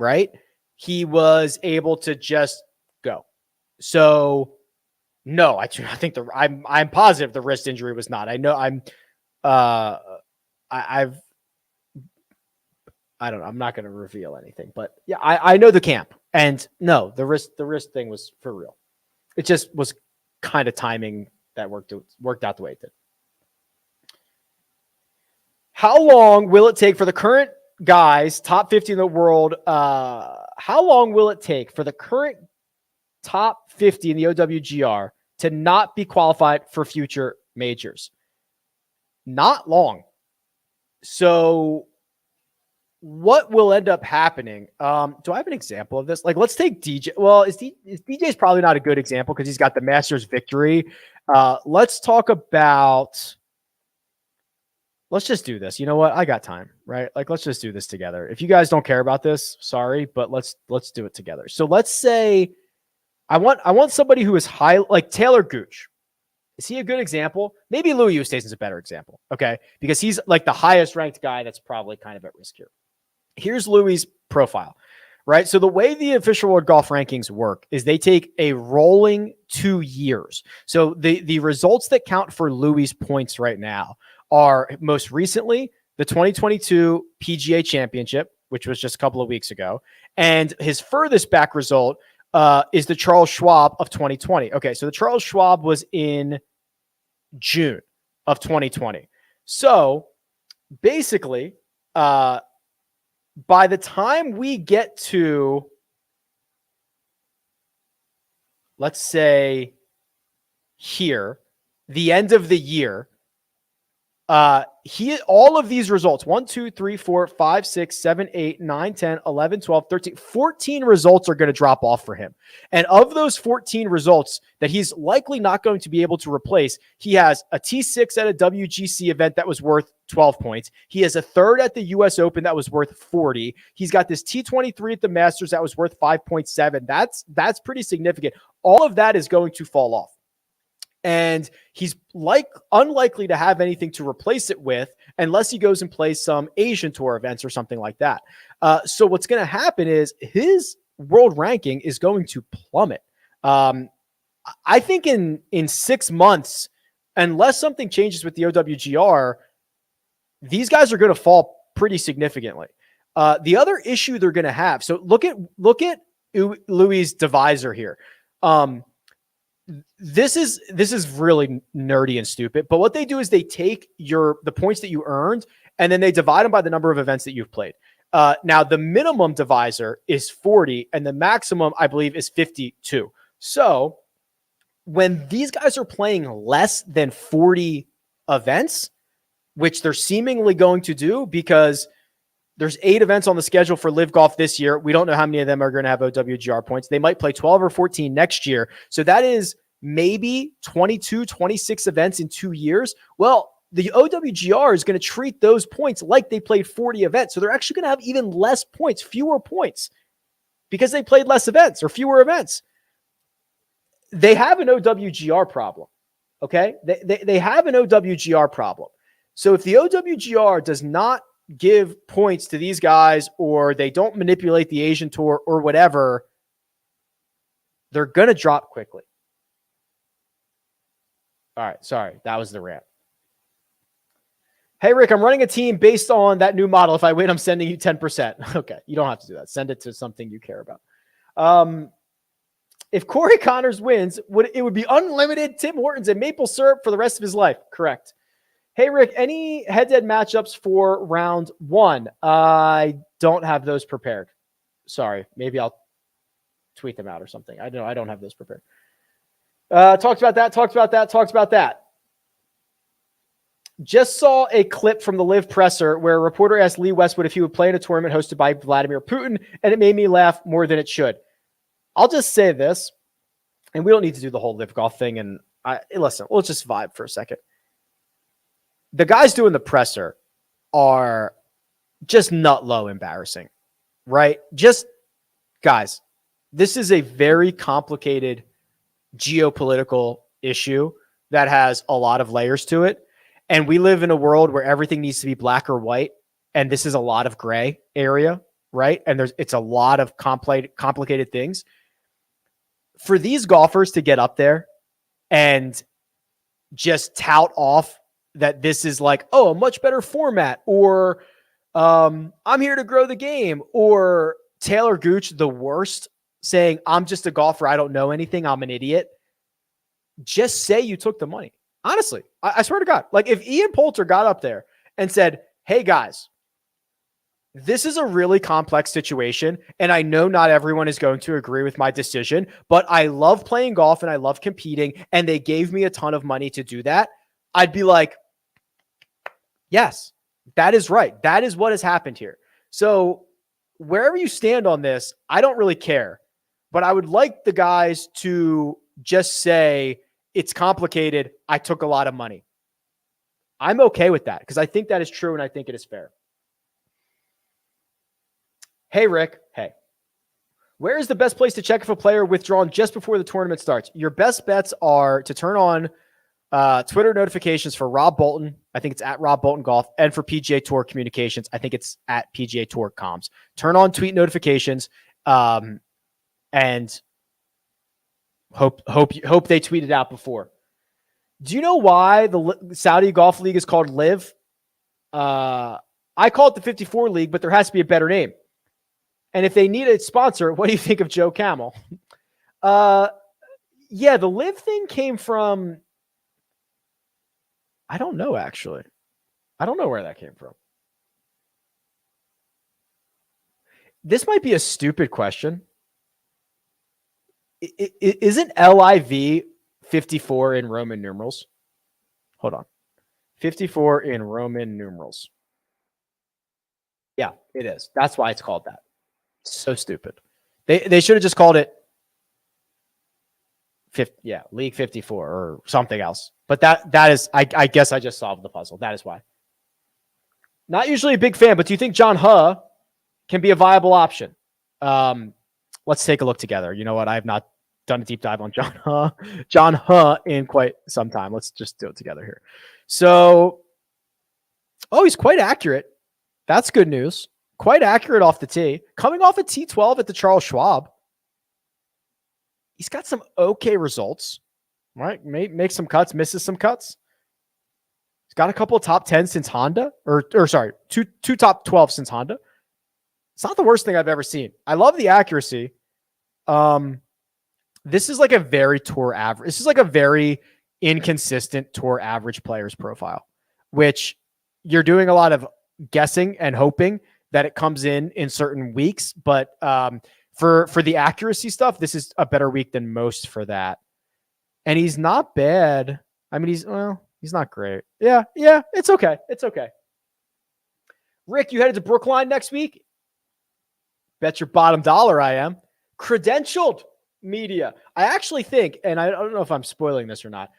right? He was able to just go. So no, I think I'm positive the wrist injury was not. I know I'm not going to reveal anything, but yeah, I know the camp, and no, the wrist thing was for real. It just was kind of timing that worked out the way it did. how long will it take for the current guys, top 50 in the world? How long will it take for the current top 50 in the OWGR to not be qualified for future majors? Not long. So what will end up happening? Do I have an example of this? Like, let's take DJ. Well, DJ's probably not a good example because he's got the Masters victory. Let's talk about. Let's just do this. You know what? I got time, right? Like, let's just do this together. If you guys don't care about this, sorry, but let's do it together. So let's say I want somebody who is high, like Taylor Gooch. Is he a good example? Maybe Louis Oosthuizen's a better example, okay? Because he's like the highest ranked guy that's probably kind of at risk here. Here's Louis' profile, right? So the way the official World Golf Rankings work is they take a rolling 2 years. So the results that count for Louis' points right now are most recently the 2022 PGA Championship, which was just a couple of weeks ago. And his furthest back result is the Charles Schwab of 2020. Okay, so the Charles Schwab was in June of 2020. So basically, by the time we get to, let's say here, the end of the year, all of these results, 1, 2, 3, 4, 5, 6, 7, 8, 9, 10, 11, 12, 13, 14 results are going to drop off for him. And of those 14 results that he's likely not going to be able to replace, he has a T6 at a WGC event that was worth 12 points. He has a third at the US Open that was worth 40. He's got this T23 at the Masters that was worth 5.7. That's pretty significant. All of that is going to fall off. And he's unlikely to have anything to replace it with unless he goes and plays some Asian Tour events or something like that. So what's going to happen is his world ranking is going to plummet. I think in 6 months, unless something changes with the OWGR, these guys are going to fall pretty significantly. The other issue they're going to have, so look at Louis' divisor here. This is really nerdy and stupid, but what they do is they take the points that you earned and then they divide them by the number of events that you've played. Now the minimum divisor is 40 and the maximum, I believe, is 52. So when these guys are playing less than 40 events, which they're seemingly going to do because there's 8 events on the schedule for Live Golf this year. We don't know how many of them are going to have OWGR points. They might play 12 or 14 next year. So that is maybe 22, 26 events in 2 years. Well, the OWGR is going to treat those points like they played 40 events. So they're actually going to have even less points, fewer points, because they played less events or fewer events. They have an OWGR problem. Okay. They have an OWGR problem. So if the OWGR does not give points to these guys or they don't manipulate the Asian Tour or whatever, they're going to drop quickly. All right. Sorry. That was the rant. Hey, Rick, I'm running a team based on that new model. If I win, I'm sending you 10%. Okay. You don't have to do that. Send it to something you care about. If Corey Connors wins, it would be unlimited Tim Hortons and maple syrup for the rest of his life. Correct. Hey, Rick, any head-to-head matchups for round 1? I don't have those prepared. Sorry. Maybe I'll tweet them out or something. I don't have those prepared. Talked about that. Just saw a clip from the Live presser where a reporter asked Lee Westwood if he would play in a tournament hosted by Vladimir Putin, and it made me laugh more than it should. I'll just say this, and we don't need to do the whole Live Golf thing, and listen, we'll just vibe for a second. The guys doing the presser are just nut low embarrassing, right? Just, guys, this is a very complicated geopolitical issue that has a lot of layers to it. And we live in a world where everything needs to be black or white. And this is a lot of gray area, right? And it's a lot of complicated things. For these golfers to get up there and just tout off that this is like, oh, a much better format, or I'm here to grow the game, or Taylor Gooch, the worst, saying, I'm just a golfer, I don't know anything, I'm an idiot. Just say you took the money. Honestly, I swear to God, like if Ian Poulter got up there and said, hey guys, this is a really complex situation, and I know not everyone is going to agree with my decision, but I love playing golf and I love competing, and they gave me a ton of money to do that, I'd be like, yes, that is right. That is what has happened here. So wherever you stand on this, I don't really care, but I would like the guys to just say, it's complicated. I took a lot of money. I'm okay with that because I think that is true and I think it is fair. Hey, Rick. Hey. Where is the best place to check if a player withdrawn just before the tournament starts? Your best bets are to turn on Twitter notifications for Rob Bolton. I think it's at Rob Bolton Golf. And for PGA Tour Communications, I think it's at PGA Tour Comms. Turn on tweet notifications and hope they tweet it out before. Do you know why the Saudi Golf League is called LIV? I call it the 54 League, but there has to be a better name. And if they need a sponsor, what do you think of Joe Camel? Yeah, the LIV thing came from, I don't know, actually. I don't know where that came from. This might be a stupid question. Isn't LIV 54 in Roman numerals? Hold on. 54 in Roman numerals. Yeah, it is. That's why it's called that. So stupid. They should have just called it League 54 or something else. But that is, I guess I just solved the puzzle. That is why. Not usually a big fan, but do you think John Huh can be a viable option? Let's take a look together. You know what? I have not done a deep dive on John Huh in quite some time. Let's just do it together here. So, he's quite accurate. That's good news. Quite accurate off the tee. Coming off a T12 at the Charles Schwab. He's got some okay results, right? Makes some cuts, misses some cuts. He's got a couple of top 10 since Honda, or sorry, two top 12 since Honda. It's not the worst thing I've ever seen. I love the accuracy. This is like a very tour average. This is like a very inconsistent tour average player's profile, which you're doing a lot of guessing and hoping that it comes in certain weeks. But for the accuracy stuff, this is a better week than most for that. And he's not bad. I mean, he's not great. Yeah, it's okay. It's okay. Rick, you headed to Brookline next week? Bet your bottom dollar I am. Credentialed media. I actually think, and I don't know if I'm spoiling this or not,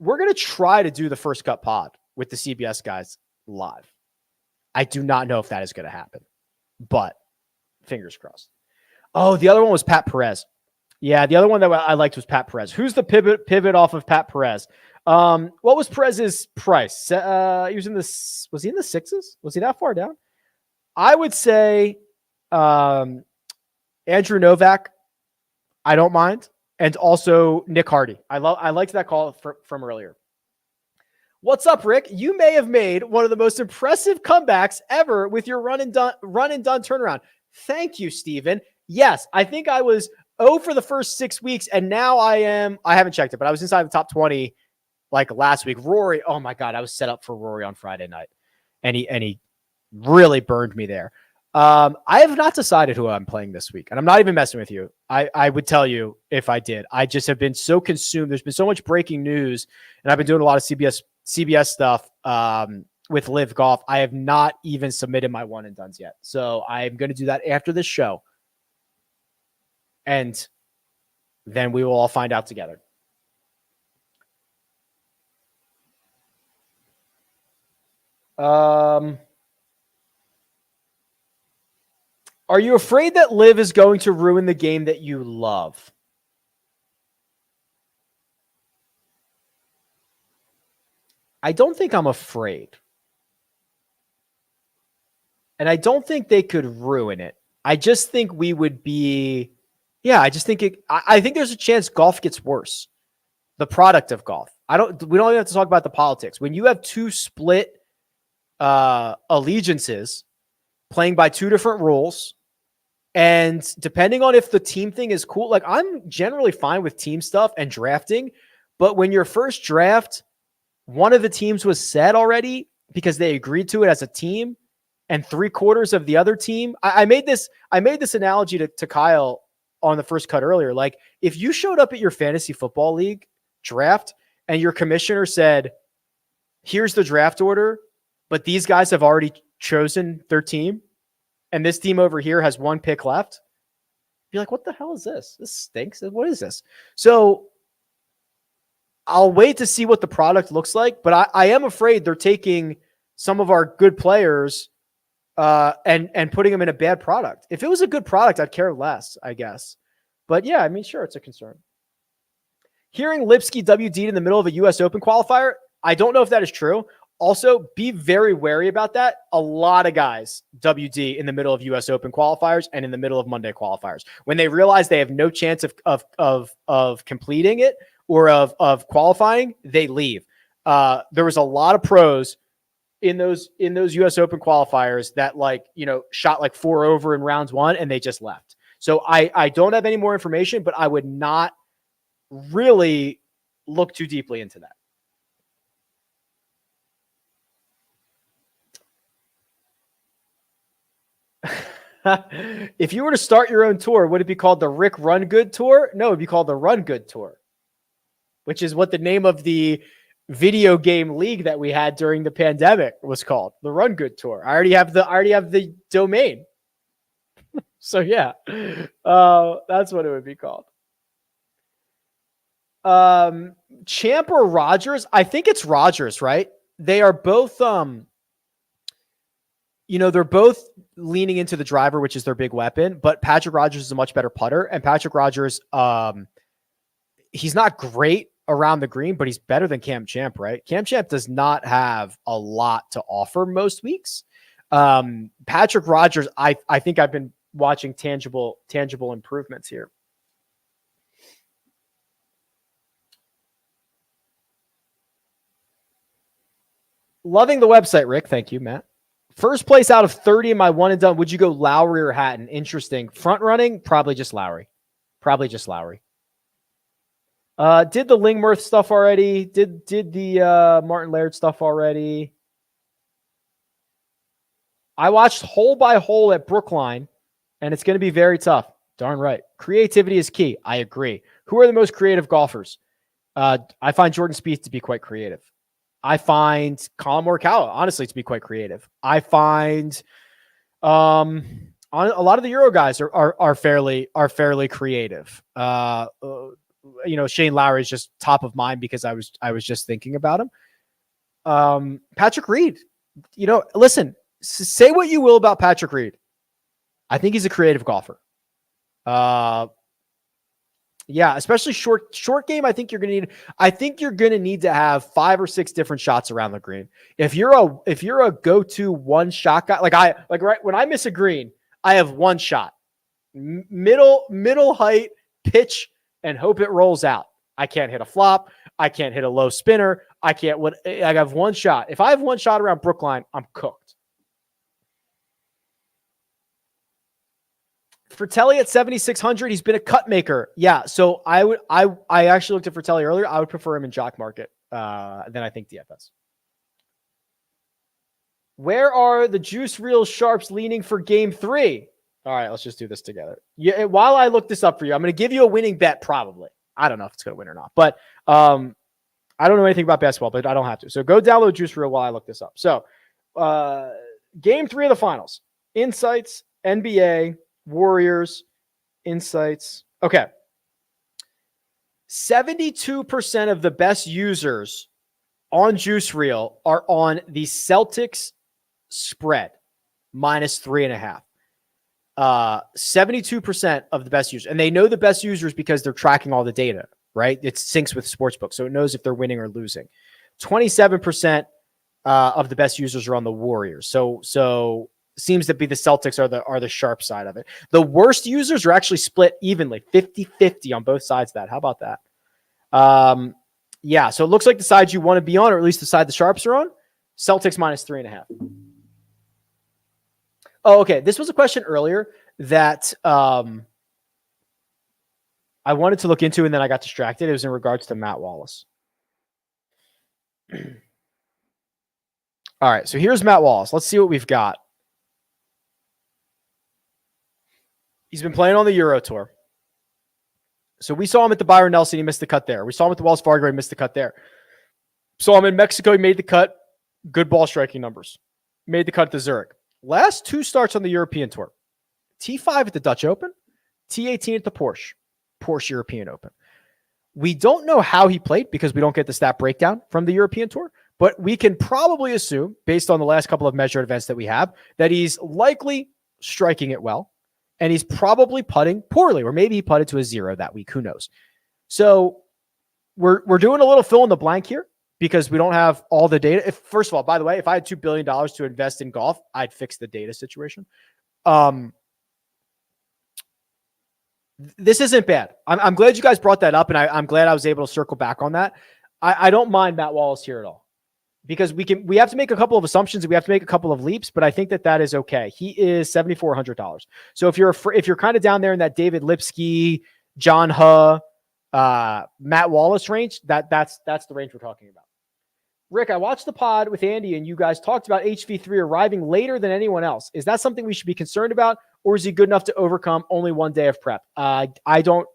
we're going to try to do the First Cut pod with the CBS guys live. I do not know if that is going to happen, but fingers crossed. Oh, the other one was Pat Perez. Yeah, the other one that I liked was Pat Perez. Who's the pivot off of Pat Perez? What was Perez's price? He was in the, was he in the sixes? Was he that far down? I would say Andrew Novak. I don't mind. And also Nick Hardy. I liked that call from earlier. What's up, Rick? You may have made one of the most impressive comebacks ever with your run and done turnaround. Thank you, Steven. Yes, I think I was 0 for the first 6 weeks, and now I haven't checked it, but I was inside the top 20 like last week. Rory, oh my God, I was set up for Rory on Friday night, and he really burned me there. I have not decided who I'm playing this week, and I'm not even messing with you. I would tell you if I did. I just have been so consumed. There's been so much breaking news, and I've been doing a lot of CBS stuff with Live Golf. I have not even submitted my one and dones yet. So I'm going to do that after this show. And then we will all find out together. Are you afraid that Live is going to ruin the game that you love? I don't think I'm afraid. And I don't think they could ruin it. I just think we would be, I think there's a chance golf gets worse. The product of golf. We don't even have to talk about the politics. When you have two split allegiances playing by two different rules, and depending on if the team thing is cool, like I'm generally fine with team stuff and drafting, but when your first draft, one of the teams was set already, because they agreed to it as a team, and 3/4 of the other team. I made this analogy to Kyle on the first cut earlier. Like, if you showed up at your fantasy football league draft and your commissioner said, here's the draft order, but these guys have already chosen their team, and this team over here has 1 pick left, be like, what the hell is this? This stinks. What is this? So I'll wait to see what the product looks like, but I am afraid they're taking some of our good players and putting them in a bad product. If it was a good product, I'd care less, I guess. But yeah, I mean, sure, it's a concern. Hearing Lipsky WD'd in the middle of a U.S. Open qualifier, I don't know if that is true. Also, be very wary about that. A lot of guys WD in the middle of U.S. Open qualifiers and in the middle of Monday qualifiers. When they realize they have no chance of completing it or of qualifying, they leave. There was a lot of pros in those U.S. Open qualifiers that shot like 4 over in rounds 1 and they just left. So I don't have any more information, but I would not really look too deeply into that. If you were to start your own tour, would it be called the Rick Run Good Tour? No, it'd be called the Run Good Tour, which is what the name of the video game league that we had during the pandemic was called, the Run Good Tour. I already have the domain. So yeah, that's what it would be called. Champ or Rogers? I think it's Rogers, right? They are both, they're both leaning into the driver, which is their big weapon, but Patrick Rogers is a much better putter. And Patrick Rogers, he's not great around the green, but he's better than Cam Champ, right? Cam Champ does not have a lot to offer most weeks. Patrick Rogers, I think I've been watching tangible improvements here. Loving the website, Rick. Thank you, Matt. First place out of 30 in my one and done. Would you go Lowry or Hatton? Interesting. Front running? Probably just Lowry. Did the Lingworth stuff already. Did the Martin Laird stuff already. I watched hole by hole at Brookline, and it's going to be very tough. Darn right. Creativity is key. I agree. Who are the most creative golfers? I find Jordan Spieth to be quite creative. I find Colin Morikawa, honestly, to be quite creative. I find a lot of the Euro guys are fairly creative. Shane Lowry is just top of mind because I was just thinking about him. Patrick Reed, listen, say what you will about Patrick Reed. I think he's a creative golfer. Yeah, especially short game. I think you're going to need to have 5 or 6 different shots around the green. If you're a go-to one shot guy, right when I miss a green, I have one shot, middle height, pitch, and hope it rolls out. I can't hit a flop. I can't hit a low spinner. I have one shot. If I have one shot around Brookline, I'm cooked. Fratelli at 7,600. He's been a cut maker. Yeah. So I actually looked at Fratelli earlier. I would prefer him in jock market than I think DFS. Where are the juice reel sharps leaning for game 3? All right, let's just do this together. Yeah. While I look this up for you, I'm going to give you a winning bet. Probably. I don't know if it's going to win or not, but I don't know anything about basketball, but I don't have to. So go download juice reel while I look this up. So game 3 of the finals, insights, NBA, Warriors, insights. Okay. 72% of the best users on Juice Reel are on the Celtics spread -3.5. 72% of the best users, and they know the best users because they're tracking all the data, right? It syncs with Sportsbook, so it knows if they're winning or losing. 27% of the best users are on the Warriors. So seems to be the Celtics are the sharp side of it. The worst users are actually split evenly, 50-50 on both sides of that. How about that? Yeah, so it looks like the side you want to be on, or at least the side the sharps are on, Celtics -3.5. Oh, okay. This was a question earlier that I wanted to look into, and then I got distracted. It was in regards to Matt Wallace. All right, so here's Matt Wallace. Let's see what we've got. He's been playing on the Euro Tour. So we saw him at the Byron Nelson. He missed the cut there. We saw him at the Wells Fargo. He missed the cut there. Saw him in Mexico. He made the cut. Good ball striking numbers. Made the cut to Zurich. Last 2 starts on the European Tour. T5 at the Dutch Open. T18 at the Porsche European Open. We don't know how he played because we don't get the stat breakdown from the European Tour, but we can probably assume, based on the last couple of measured events that we have, that he's likely striking it well, and he's probably putting poorly, or maybe he putted to a 0 that week. Who knows? So we're doing a little fill in the blank here because we don't have all the data. First of all, by the way, if I had $2 billion to invest in golf, I'd fix the data situation. This isn't bad. I'm glad you guys brought that up, and I'm glad I was able to circle back on that. I don't mind Matt Wallace here at all because we have to make a couple of assumptions and we have to make a couple of leaps, but I think that is okay. He is $7,400. So if you're kind of down there in that David Lipsky, John Huh, Matt Wallace range, that's the range we're talking about. Rick, I watched the pod with Andy and you guys talked about HV3 arriving later than anyone else. Is that something we should be concerned about, or is he good enough to overcome only one day of prep? I don't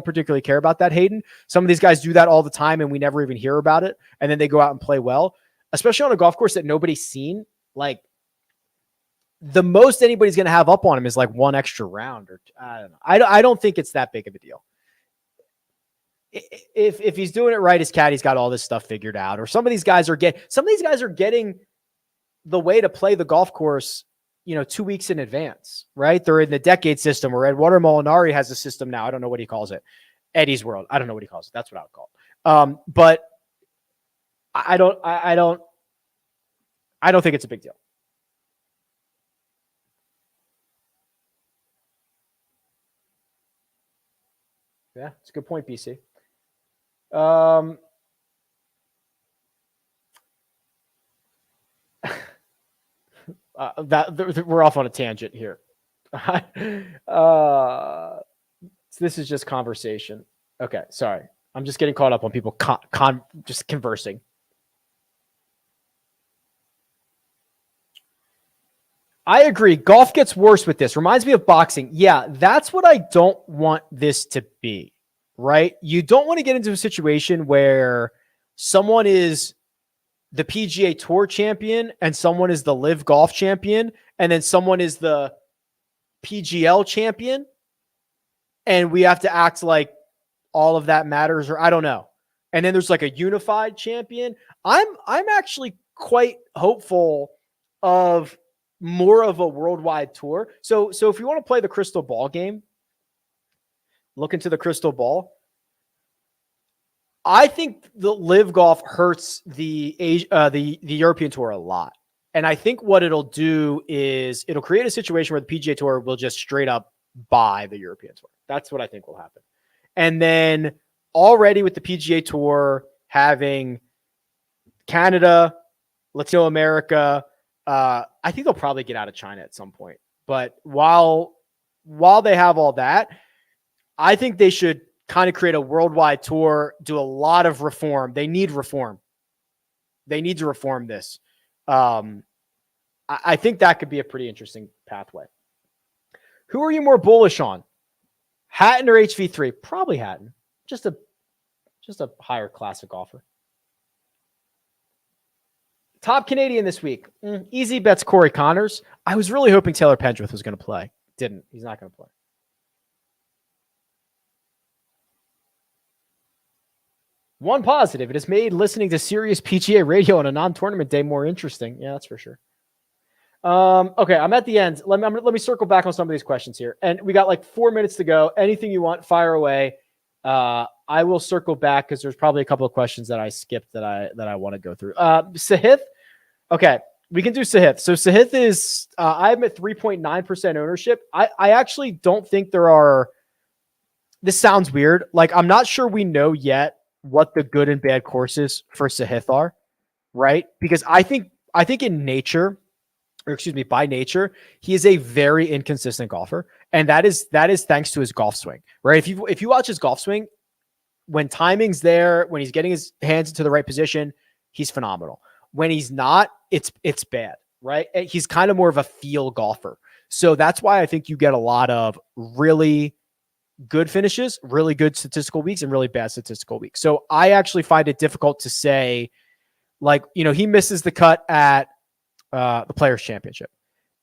particularly care about that, Hayden. Some of these guys do that all the time and we never even hear about it. And then they go out and play well, especially on a golf course that nobody's seen. Like the most anybody's going to have up on him is like one extra round, or I don't know. I don't think it's that big of a deal. If he's doing it right, his caddy's got all this stuff figured out, or some of these guys are getting the way to play the golf course, 2 weeks in advance, right? They're in the decade system, where Eduardo Molinari has a system now. I don't know what he calls it. Eddie's World. I don't know what he calls it. That's what I would call it. But I don't think it's a big deal. Yeah, it's a good point, BC. We're off on a tangent here. So this is just conversation. Okay, sorry. I'm just getting caught up on people just conversing. I agree. Golf gets worse with this. Reminds me of boxing. Yeah, that's what I don't want this to be, right? You don't want to get into a situation where someone is the PGA Tour champion and someone is the Live Golf champion, and then someone is the PGL champion, and we have to act like all of that matters, or I don't know. And then there's like a unified champion. I'm actually quite hopeful of more of a worldwide tour. So if you want to play the crystal ball game, look into the crystal ball. I think the Live Golf hurts the European Tour a lot. And I think what it'll do is it'll create a situation where the PGA Tour will just straight up buy the European Tour. That's what I think will happen. And then already with the PGA Tour having Canada, Latino America, I think they'll probably get out of China at some point. But while they have all that, I think they should kind of create a worldwide tour, do a lot of reform. They need reform. They need to reform this. I think that could be a pretty interesting pathway. Who are you more bullish on? Hatton or HV3? Probably Hatton. Just a higher classic offer. Top Canadian this week. Easy bets Corey Connors. I was really hoping Taylor Pendrith was going to play. Didn't. He's not going to play. One positive. It has made listening to Sirius PGA radio on a non-tournament day more interesting. Yeah, that's for sure. Okay, I'm at the end. Let me circle back on some of these questions here. And we got like 4 minutes to go. Anything you want, fire away. I will circle back because there's probably a couple of questions that I skipped that I want to go through. Sahith. Okay, we can do Sahith. So Sahith is, I'm at 3.9% ownership. I actually don't think there are, this sounds weird. Like, I'm not sure we know yet what the good and bad courses for Sahith are, right? Because I think in nature, or excuse me, by nature, he is a very inconsistent golfer. And that is thanks to his golf swing, right? If you watch his golf swing, when timing's there, when he's getting his hands into the right position, he's phenomenal. When he's not, it's bad, right? He's kind of more of a feel golfer. So that's why I think you get a lot of really good finishes, really good statistical weeks, and really bad statistical weeks. So I actually find it difficult to say, like, he misses the cut at the Players' Championship.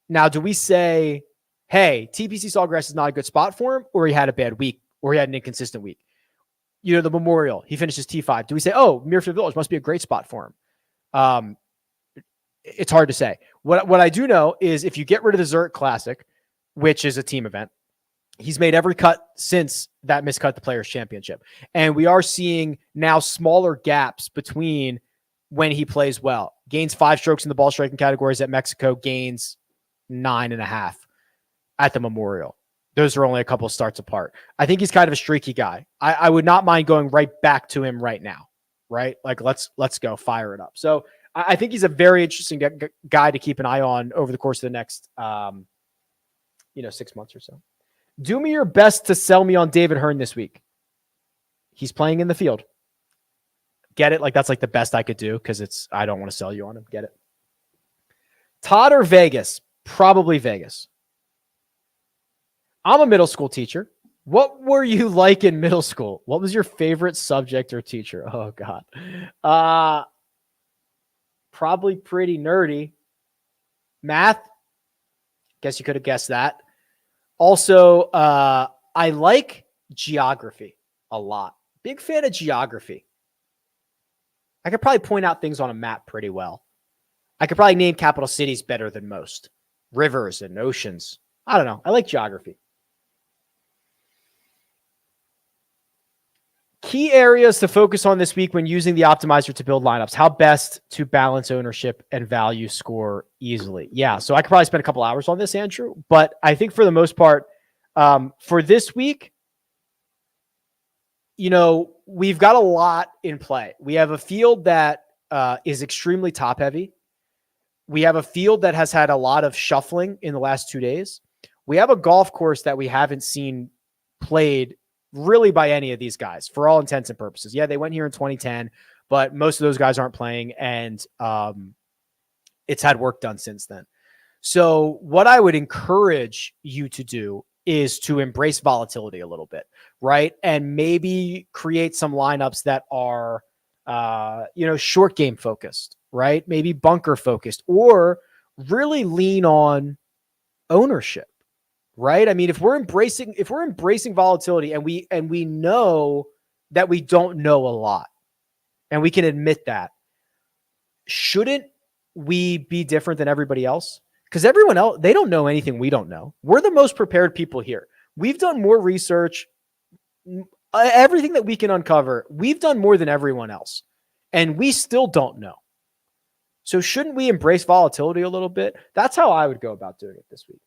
Now, do we say, hey, TPC Sawgrass is not a good spot for him, or he had a bad week, or he had an inconsistent week? The Memorial, he finishes T5. Do we say, oh, Muirfield Village must be a great spot for him? It's hard to say. What I do know is if you get rid of the Zurich Classic, which is a team event, he's made every cut since that miscut the Players' Championship. And we are seeing now smaller gaps between when he plays well. Gains 5 strokes in the ball striking categories at Mexico, gains 9.5 at the Memorial. Those are only a couple of starts apart. I think he's kind of a streaky guy. I would not mind going right back to him right now, right? Like, let's go fire it up. So I think he's a very interesting guy to keep an eye on over the course of the next, 6 months or so. Do me your best to sell me on David Hearn this week. He's playing in the field. Get it? Like, that's like the best I could do because I don't want to sell you on him. Get it? Todd or Vegas? Probably Vegas. I'm a middle school teacher. What were you like in middle school? What was your favorite subject or teacher? Oh, God. Probably pretty nerdy. Math. Guess you could have guessed that. Also, I like geography a lot. Big fan of geography. I could probably point out things on a map pretty well. I could probably name capital cities better than most. Rivers and oceans. I don't know. I like geography. Key areas to focus on this week when using the optimizer to build lineups. How best to balance ownership and value score easily. Yeah, so I could probably spend a couple hours on this, Andrew. But I think for the most part, for this week, we've got a lot in play. We have a field that is extremely top heavy. We have a field that has had a lot of shuffling in the last 2 days. We have a golf course that we haven't seen played really by any of these guys for all intents and purposes. Yeah, they went here in 2010, but most of those guys aren't playing, and it's had work done since then. So what I would encourage you to do is to embrace volatility a little bit, right? And maybe create some lineups that are, short game focused, right? Maybe bunker focused, or really lean on ownership, right? I mean, if we're embracing volatility and we know that we don't know a lot, and we can admit that, shouldn't we be different than everybody else? Because everyone else, they don't know anything we don't know. We're the most prepared people here. We've done more research. Everything that we can uncover, we've done more than everyone else. And we still don't know. So shouldn't we embrace volatility a little bit? That's how I would go about doing it this week.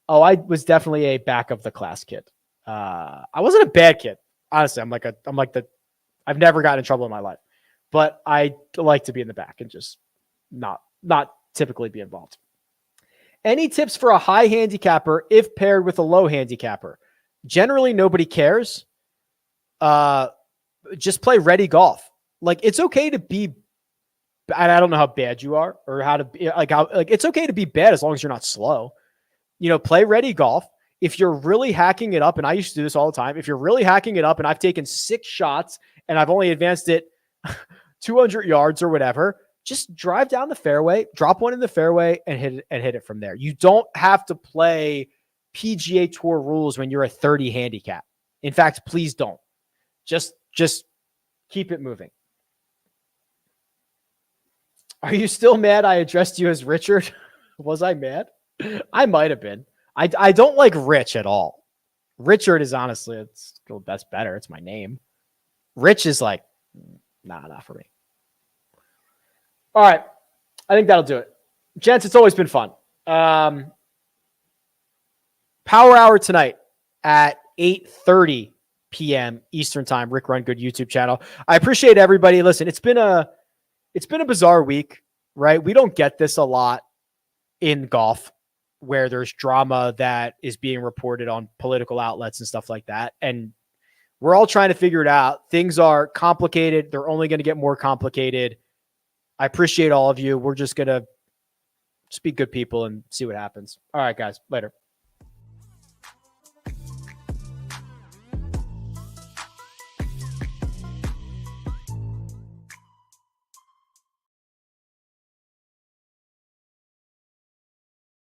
Oh, I was definitely a back of the class kid. I wasn't a bad kid. Honestly, I've never gotten in trouble in my life. But I like to be in the back and just not typically be involved. Any tips for a high handicapper if paired with a low handicapper? Generally, nobody cares. Just play ready golf. Like, it's okay to be, I don't know how bad you are or how to be, it's okay to be bad as long as you're not slow. Play ready golf. If you're really hacking it up, and I used to do this all the time, if you're really hacking it up and I've taken 6 shots and I've only advanced it 200 yards or whatever, just drive down the fairway, drop one in the fairway and hit it from there. You don't have to play PGA Tour rules when you're a 30 handicap. In fact, please don't. Just keep it moving. Are you still mad I addressed you as Richard? Was I mad? I might have been. I don't like Rich at all. Richard is honestly, that's better. It's my name. Rich is like, not for me. All right. I think that'll do it. Gents, it's always been fun. Power Hour tonight at 8:30 p.m. Eastern Time, Rick Run Good YouTube channel. I appreciate everybody. Listen, it's been a bizarre week, right? We don't get this a lot in golf where there's drama that is being reported on political outlets and stuff like that. And we're all trying to figure it out. Things are complicated. They're only going to get more complicated. I appreciate all of you. We're just going to be good people and see what happens. All right, guys. Later.